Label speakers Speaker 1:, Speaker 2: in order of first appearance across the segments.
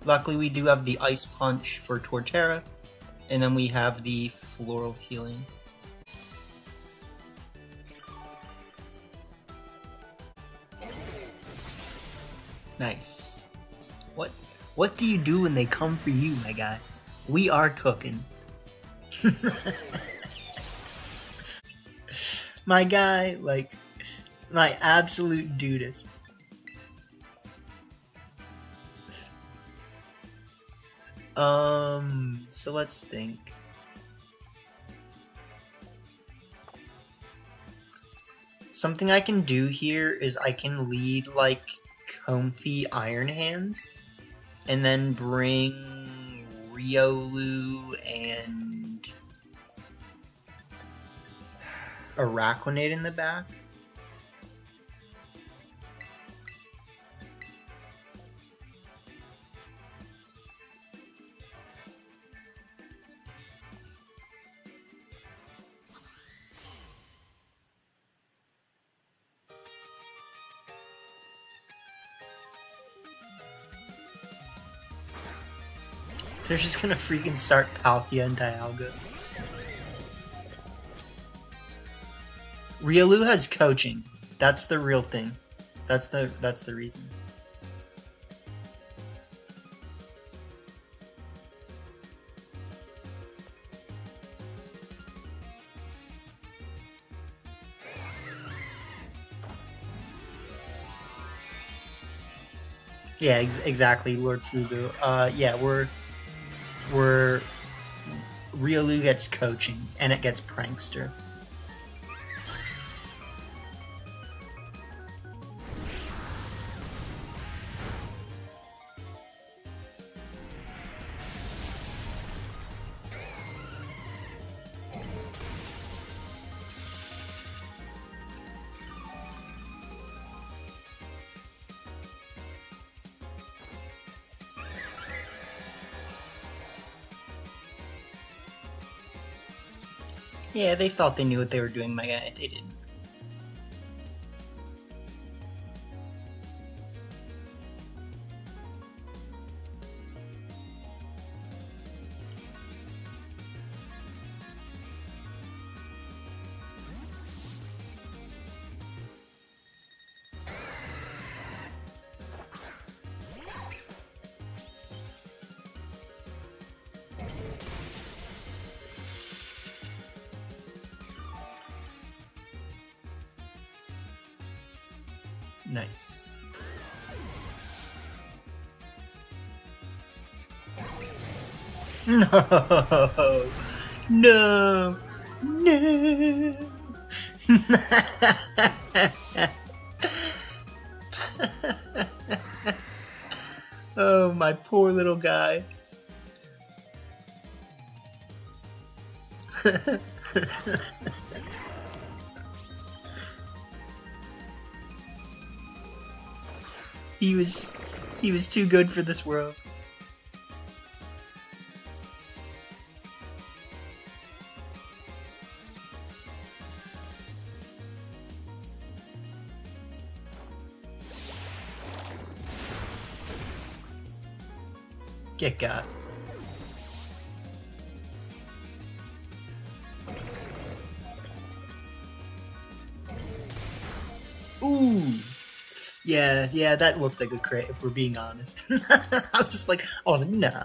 Speaker 1: Luckily, we do have the Ice Punch for Torterra, and then we have the Floral Healing. Nice. What do you do when they come for you, my guy? We are cooking. My guy, like, my absolute dudest. So let's think. Something I can do here is I can lead, like, Comfy Iron Hands, and then bring Riolu and Araquanid in the back. They're just gonna freaking start Palkia and Dialga. Riolu has coaching. That's the real thing. That's the reason. Yeah, exactly, Lord Fugu. Yeah, we're Riolu gets coaching, and it gets Prankster. Yeah, they thought they knew what they were doing, my guy. They didn't. Nice. No! No! No! Oh, my poor little guy. He was too good for this world. Get got. Ooh. Yeah, that looked like a crit, if we're being honest. I was like, no.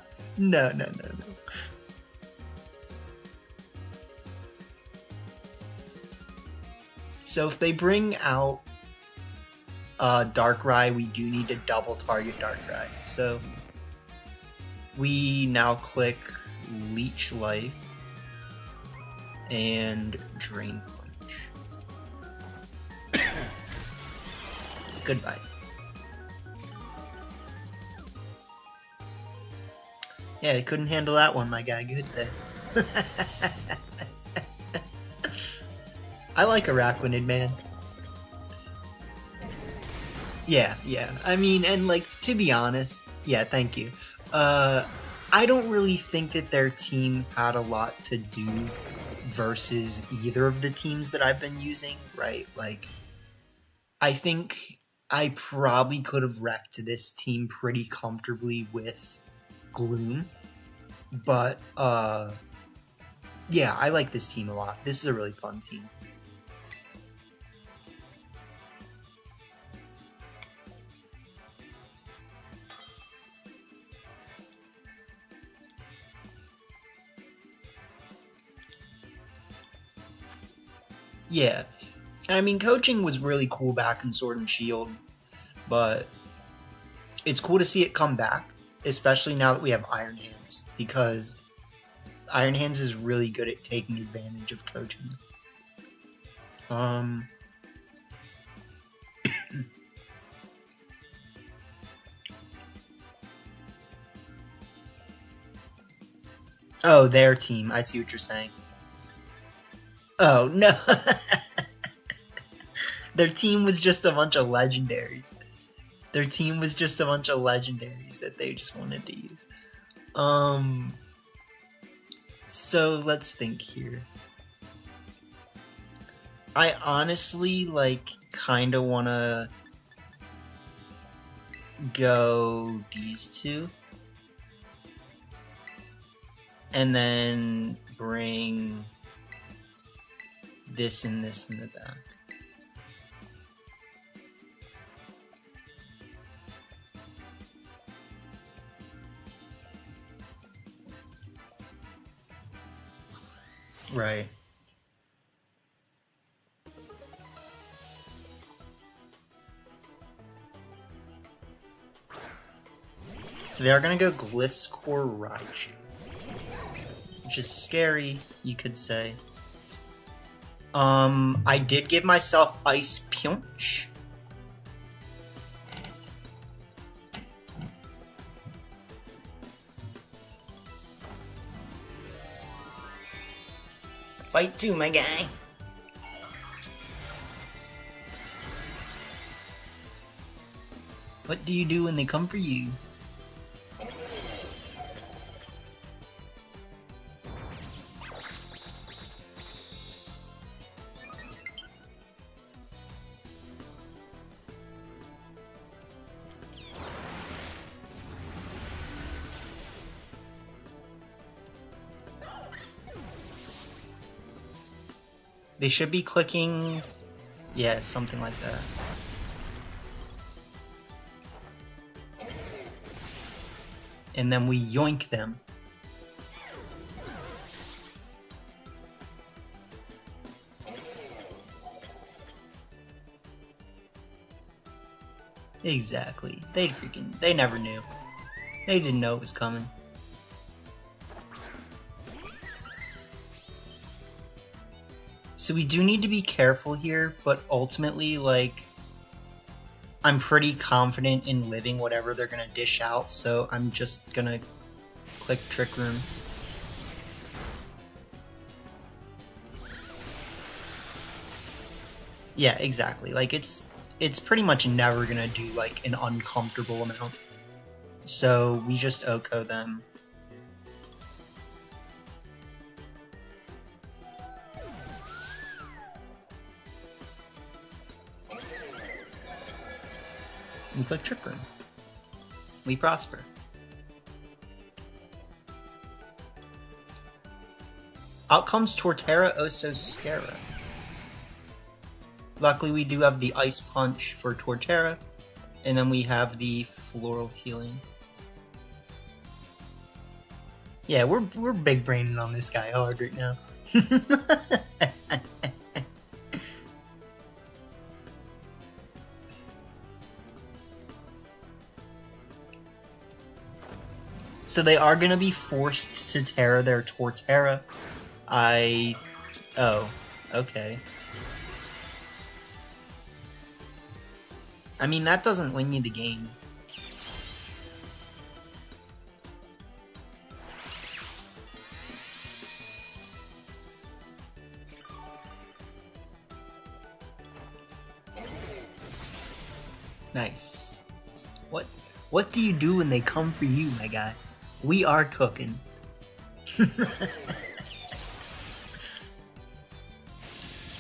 Speaker 1: So if they bring out Darkrai, we do need to double target Darkrai. So we now click Leech Life and Drain Punch. Goodbye. Yeah, they couldn't handle that one, my guy. Good day. I like Araquanid, man. Yeah. I mean, and like, to be honest, yeah, thank you. I don't really think that their team had a lot to do versus either of the teams that I've been using, right? Like, I think I probably could have wrecked this team pretty comfortably with gloom. But yeah, I like this team a lot. This is a really fun team. Yeah. I mean, coaching was really cool back in Sword and Shield, but it's cool to see it come back, especially now that we have Iron Hands, because Iron Hands is really good at taking advantage of coaching. Oh, their team. I see what you're saying. Oh, no. Their team was just a bunch of legendaries. Their team was just a bunch of legendaries that they just wanted to use. So let's think here. I honestly, like, kind of want to go these two. And then bring this and this in the back. Right. So they are going to go Gliscor Raichu, which is scary, you could say. I did give myself Ice Punch. Fight too, my guy. What do you do when they come for you? They should be clicking, yeah, something like that. And then we yoink them. Exactly. They never knew. They didn't know it was coming. So we do need to be careful here, but ultimately, like, I'm pretty confident in living whatever they're gonna dish out, so I'm just gonna click Trick Room. Yeah, exactly. Like, it's pretty much never gonna do, like, an uncomfortable amount. So we just OHKO them. We click Trick Room. We prosper. Out comes Torterra Oso Scara. Luckily we do have the Ice Punch for Torterra, and then we have the Floral Healing. Yeah, we're big braining on this guy hard right now. So they are going to be forced to Terra their Torterra. Oh, okay. I mean, that doesn't win you the game. Nice. What do you do when they come for you, my guy? We are cooking.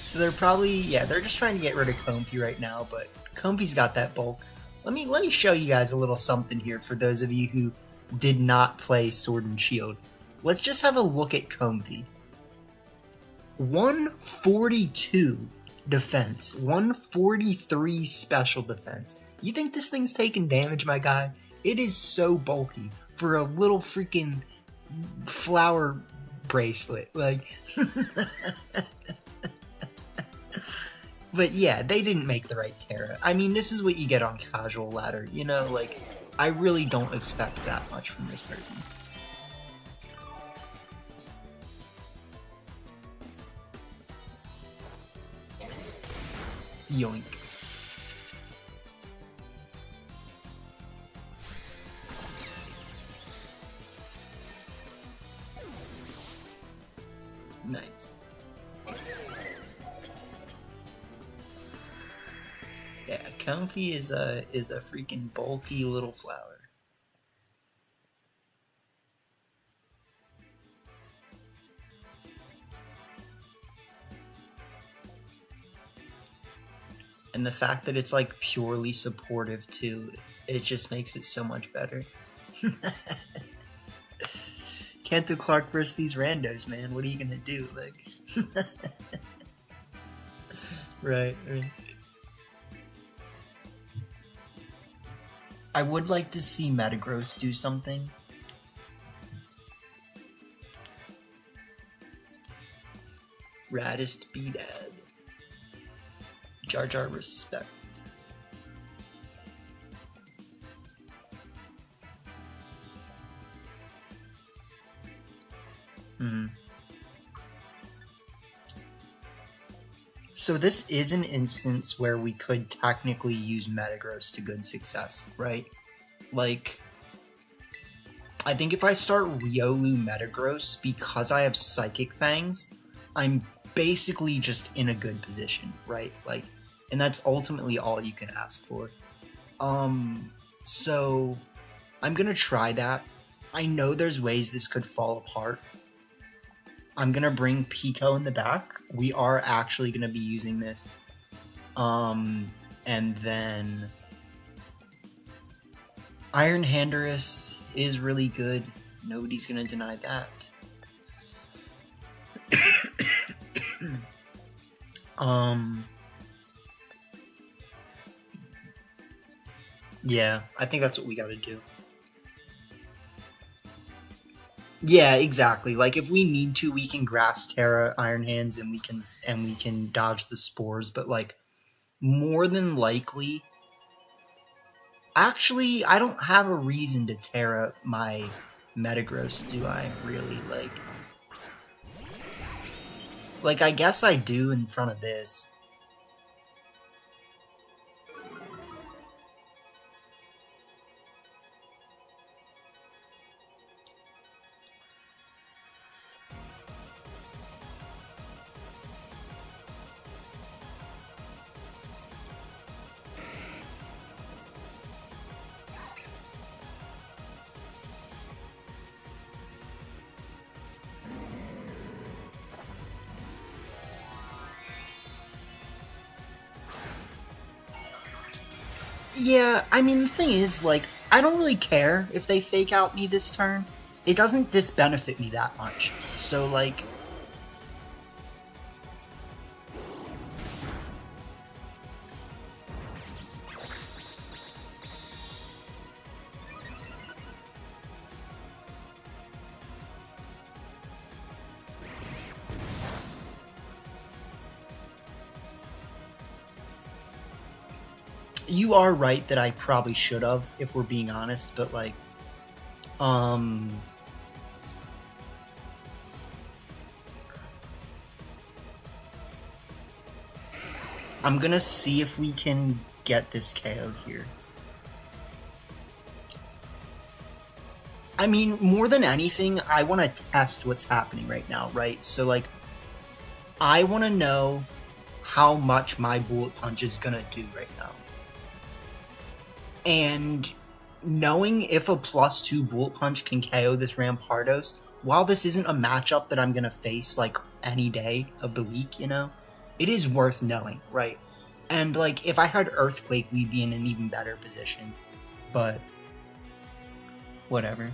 Speaker 1: So they're probably, yeah, they're just trying to get rid of Comfy right now, but Comfy's got that bulk. Let me show you guys a little something here for those of you who did not play Sword and Shield. Let's just have a look at Comfy. 142 defense, 143 special defense. You think this thing's taking damage, my guy? It is so bulky for a little freaking flower bracelet. Like, but yeah, they didn't make the right Terra. I mean, this is what you get on casual ladder, you know? Like, I really don't expect that much from this person. Yoink. Nice. Yeah, Comfy is a freaking bulky little flower. And the fact that it's like purely supportive too, it just makes it so much better. Kanto Clark versus these randos, man. What are you gonna do? Like, right. I would like to see Metagross do something. Raddest B-Dad. Jar Jar respect. So this is an instance where we could technically use Metagross to good success, right? Like, I think if I start Riolu Metagross, because I have Psychic Fangs, I'm basically just in a good position, right? Like, and that's ultimately all you can ask for. So I'm gonna try that. I know there's ways this could fall apart. I'm gonna bring Pico in the back. We are actually gonna be using this. And then Iron Hands is really good. Nobody's gonna deny that. Yeah, I think that's what we gotta do. Yeah, exactly. Like, if we need to, we can Grass Terra Iron Hands and we can dodge the spores, but like, more than likely, actually, I don't have a reason to Terra my Metagross, do I? Really? Like, I guess I do in front of this. Yeah, I mean, the thing is, like, I don't really care if they fake out me this turn. It doesn't disbenefit me that much. So, like... You are right that I probably should have, if we're being honest, but like, I'm gonna see if we can get this KO here. I mean, more than anything, I want to test what's happening right now, right? So like, I want to know how much my Bullet Punch is gonna do right now. And knowing if a +2 Bullet Punch can KO this Rampardos, while this isn't a matchup that I'm going to face, like, any day of the week, you know, it is worth knowing, right? And, like, if I had Earthquake, we'd be in an even better position. But Whatever.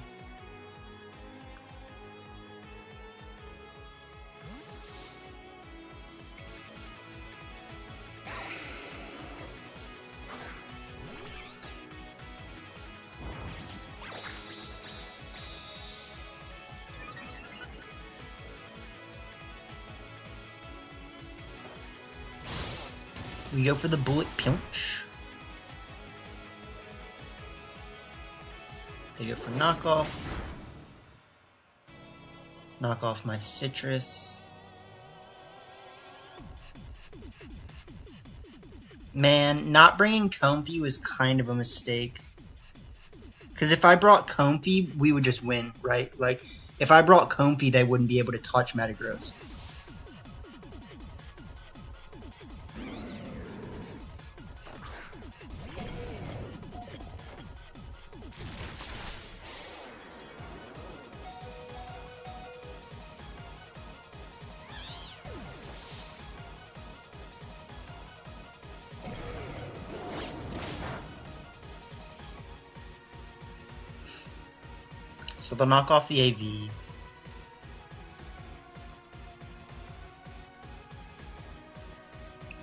Speaker 1: We go for the bullet punch. They go for knockoff. Knock off my citrus. Man, not bringing Comfy was kind of a mistake. Because if I brought Comfy, we would just win, right? Like, if I brought Comfy, they wouldn't be able to touch Metagross. So they'll knock off the AV.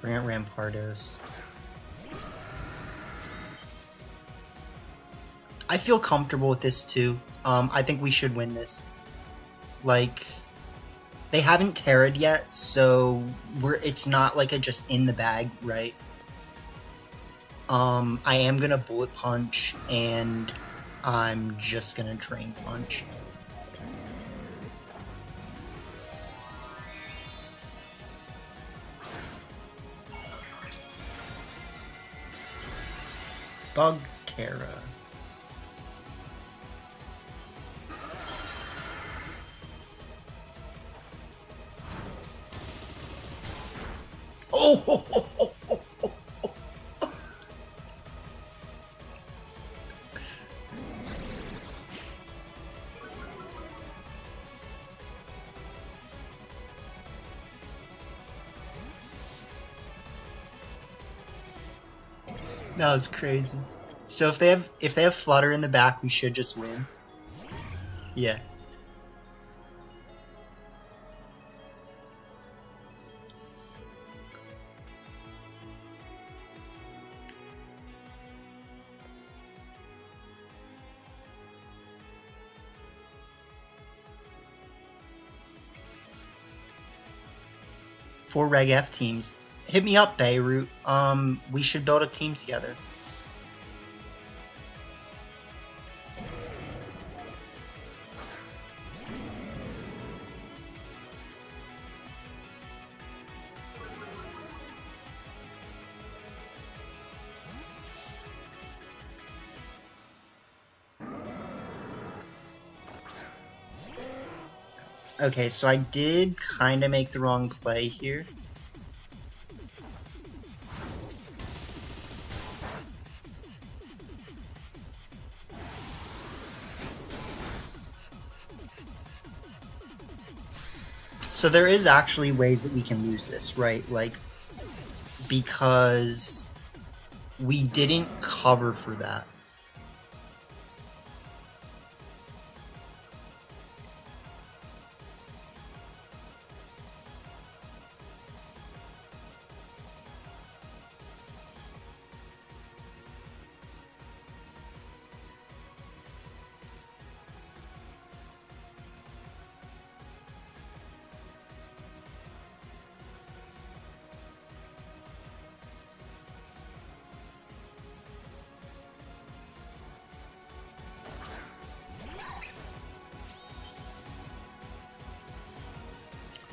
Speaker 1: Bring out Rampardos. I feel comfortable with this too. I think we should win this. Like, they haven't Terra'd yet, so it's not like a just in the bag, right? I am gonna Bullet Punch, and I'm just gonna Drain Punch. Bug Terra. Oh! Ho, ho, ho, ho, ho, ho. That was crazy. So if they have Flutter in the back, we should just win. Yeah. For Reg F teams, hit me up, Beirut. We should build a team together. Okay, so I did kind of make the wrong play here. So there is actually ways that we can lose this, right? Like, because we didn't cover for that.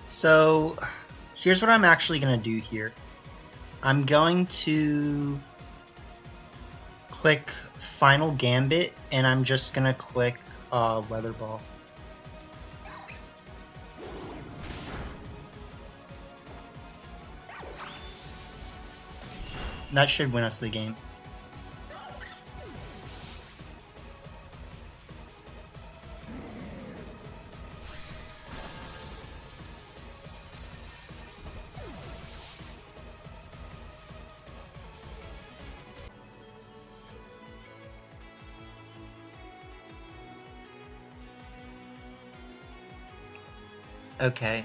Speaker 1: So here's what I'm actually going to do here. I'm going to click Final Gambit, and I'm just going to click Weather Ball. That should win us the game. Okay.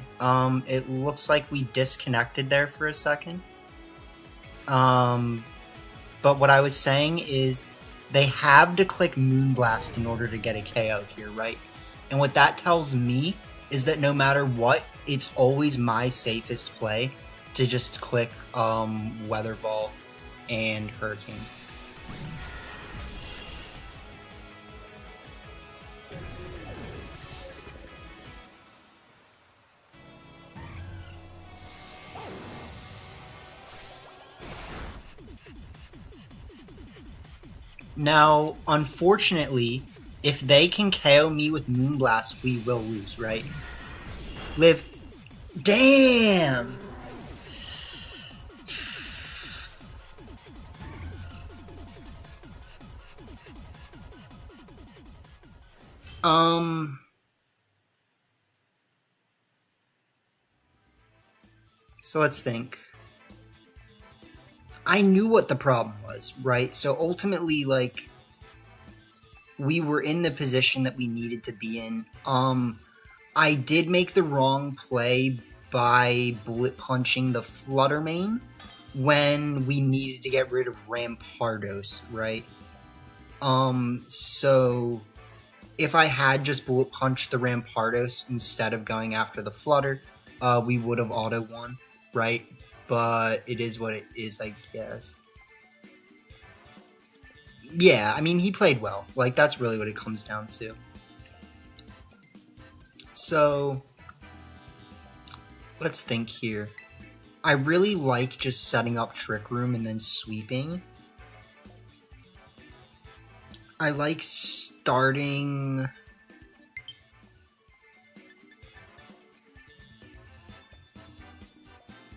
Speaker 1: It looks like we disconnected there for a second. But what I was saying is they have to click Moonblast in order to get a KO here, right? And what that tells me is that no matter what, it's always my safest play to just click Weather Ball and Hurricane. Now, unfortunately, if they can KO me with Moonblast, we will lose, right? Live. Damn! So let's think. I knew what the problem was, right? So ultimately, like, we were in the position that we needed to be in. I did make the wrong play by bullet punching the Flutter Mane when we needed to get rid of Rampardos, right? So if I had just bullet punched the Rampardos instead of going after the Flutter, we would have auto won, right? But it is what it is, I guess. Yeah, I mean, he played well. Like, that's really what it comes down to. So, let's think here. I really like just setting up Trick Room and then sweeping. I like starting...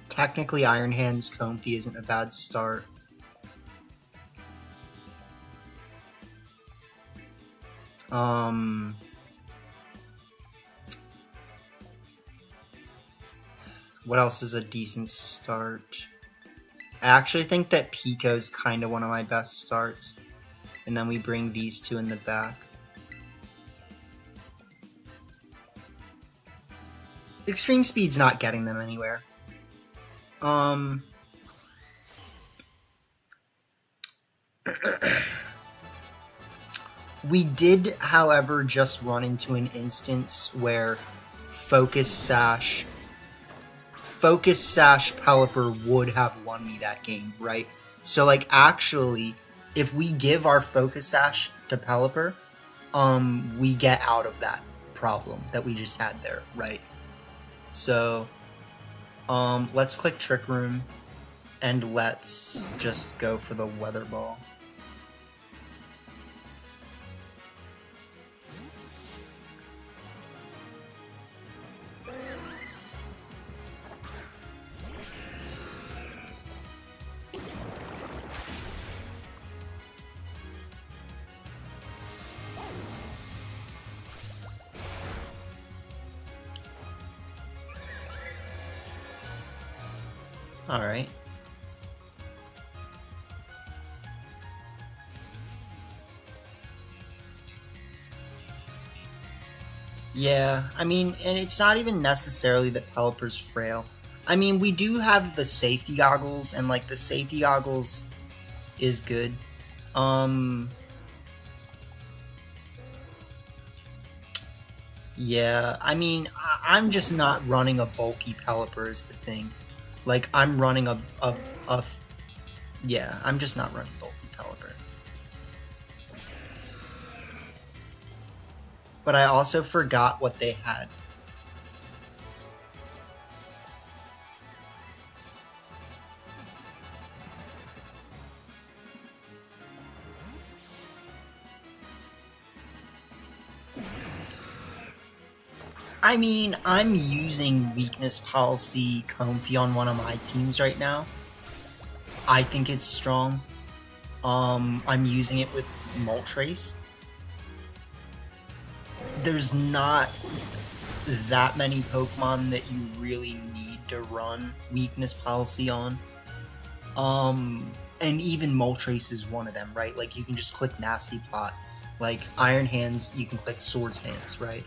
Speaker 1: Technically, Iron Hands Comfy isn't a bad start. What else is a decent start? I actually think that Pico's kind of one of my best starts. And then we bring these two in the back. Extreme Speed's not getting them anywhere. We did, however, just run into an instance where Focus Sash Pelipper would have won me that game, right? So, like, actually, if we give our Focus Sash to Pelipper, we get out of that problem that we just had there, right? So, let's click Trick Room, and let's just go for the Weather Ball. Alright. Yeah, I mean, and it's not even necessarily that Pelipper's frail. I mean, we do have the safety goggles, and, like, the safety goggles is good. Yeah, I mean, I'm just not running a bulky Pelipper is the thing. Like, I'm running yeah, I'm just not running bulky Pelipper. But I also forgot what they had. I mean, I'm using Weakness Policy Comfy on one of my teams right now. I think it's strong. I'm using it with Moltres. There's not that many Pokemon that you really need to run Weakness Policy on. And even Moltres is one of them, right? Like, you can just click Nasty Plot. Like, Iron Hands, you can click Swords Hands, right?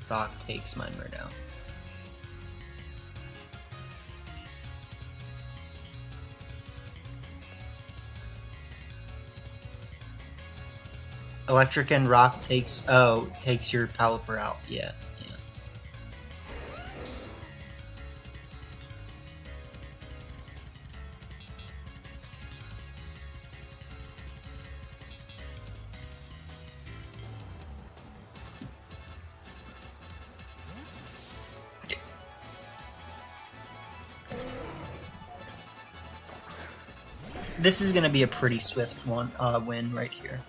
Speaker 1: Rock takes mine right now. Electric and Rock takes your Pelipper out. Yeah. This is gonna be a pretty swift win right here.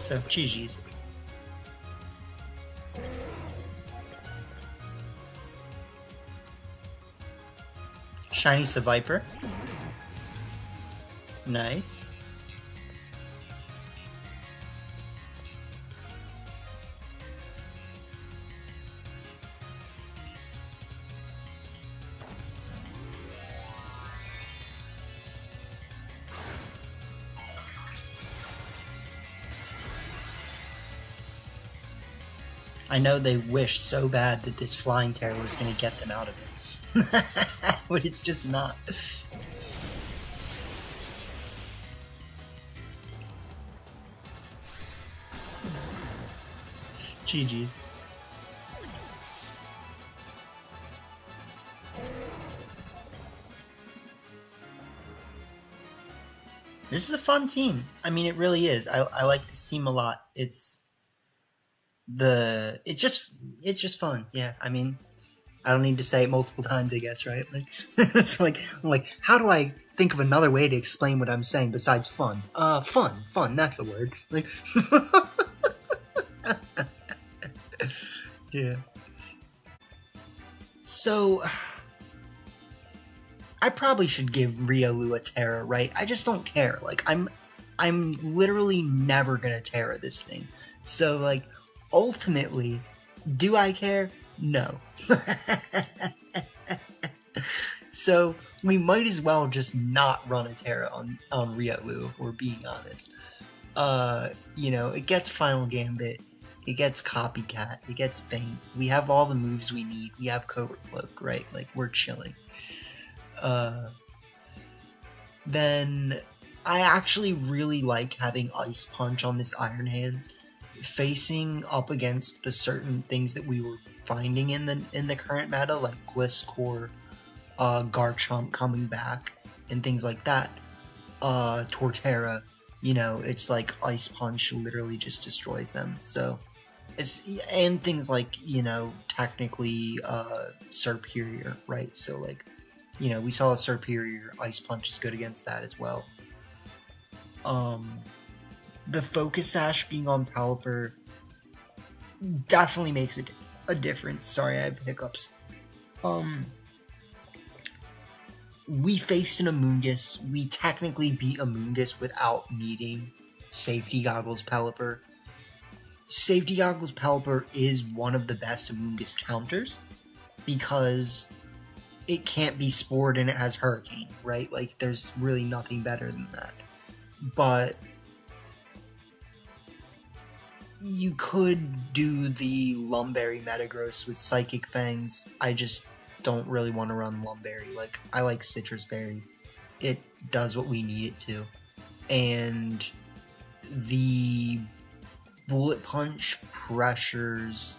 Speaker 1: So, GG's. Shiny Viper. Nice. I know they wish so bad that this Flying Terror was going to get them out of it. But it's just not. GG's. This is a fun team. I mean, it really is. I like this team a lot. It's just fun. Yeah, I mean, I don't need to say it multiple times, I guess, right? Like, it's like, I'm like, how do I think of another way to explain what I'm saying besides fun? Fun, that's a word. Like, yeah. So, I probably should give Riolu a Terra, right? I just don't care. Like, I'm literally never gonna Terra this thing. So, like, ultimately, do I care? No. So we might as well just not run a Terra on Riolu, if we're being honest. You know, it gets Final Gambit, it gets Copycat, it gets Feint. We have all the moves we need. We have Covert Cloak, right? Like, we're chilling. Then I actually really like having Ice Punch on this Iron Hands, facing up against the certain things that we were finding in the current meta, like Gliscor, Garchomp coming back, and things like that. Torterra, you know, it's like Ice Punch literally just destroys them. So and things like, you know, technically Serperior, right? So like, you know, we saw a Serperior, Ice Punch is good against that as well. The Focus Sash being on Pelipper definitely makes a difference. Sorry, I have hiccups. We faced an Amoonguss. We technically beat Amoonguss without needing Safety Goggles Pelipper. Safety Goggles Pelipper is one of the best Amoonguss counters because it can't be Spored and it has Hurricane, right? Like, there's really nothing better than that. But you could do the Lumberry Metagross with Psychic Fangs. I just don't really want to run Lumberry. Like, I like Citrus Berry. It does what we need it to. And the Bullet Punch pressures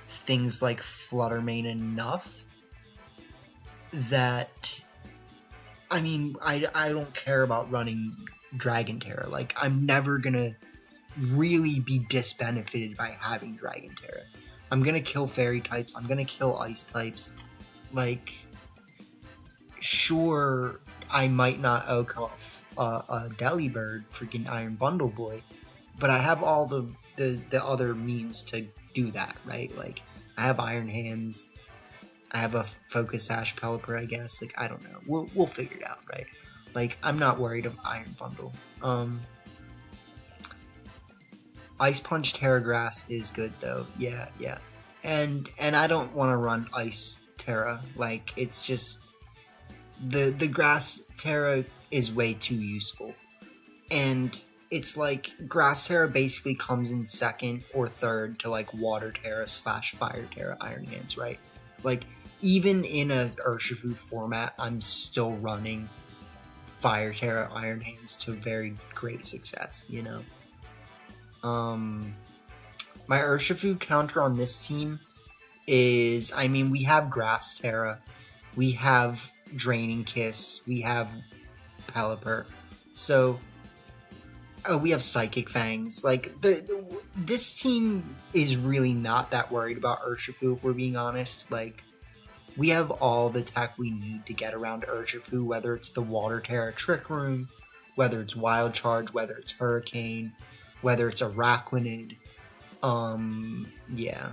Speaker 1: things like Flutter Mane enough that, I mean, I don't care about running Dragon Terror. Like, I'm never gonna really be disbenefited by having Dragon Terror. I'm gonna kill Fairy types, I'm gonna kill Ice types. Like, sure, I might not off a Delibird, freaking Iron Bundle Boy, but I have all the other means to do that, right? Like, I have Iron Hands, I have a Focus Sash Pelipper, I guess. Like, I don't know. We'll figure it out, right? Like, I'm not worried of Iron Bundle. Ice Punch Terra Grass is good though. Yeah, yeah. And I don't want to run Ice Terra. Like, it's just the Grass Terra is way too useful. And it's like Grass Terra basically comes in second or third to like Water Terra / Fire Terra Iron Hands, right? Like, even in a Urshifu format, I'm still running Fire Terra Iron Hands to very great success, you know? My Urshifu counter on this team is, I mean, we have Grass Terra, we have Draining Kiss, we have Pelipper, so we have Psychic Fangs. Like, this team is really not that worried about Urshifu, if we're being honest. Like, we have all the tech we need to get around Urshifu, whether it's the Water Terra Trick Room, whether it's Wild Charge, whether it's Hurricane, whether it's Araquanid. Yeah.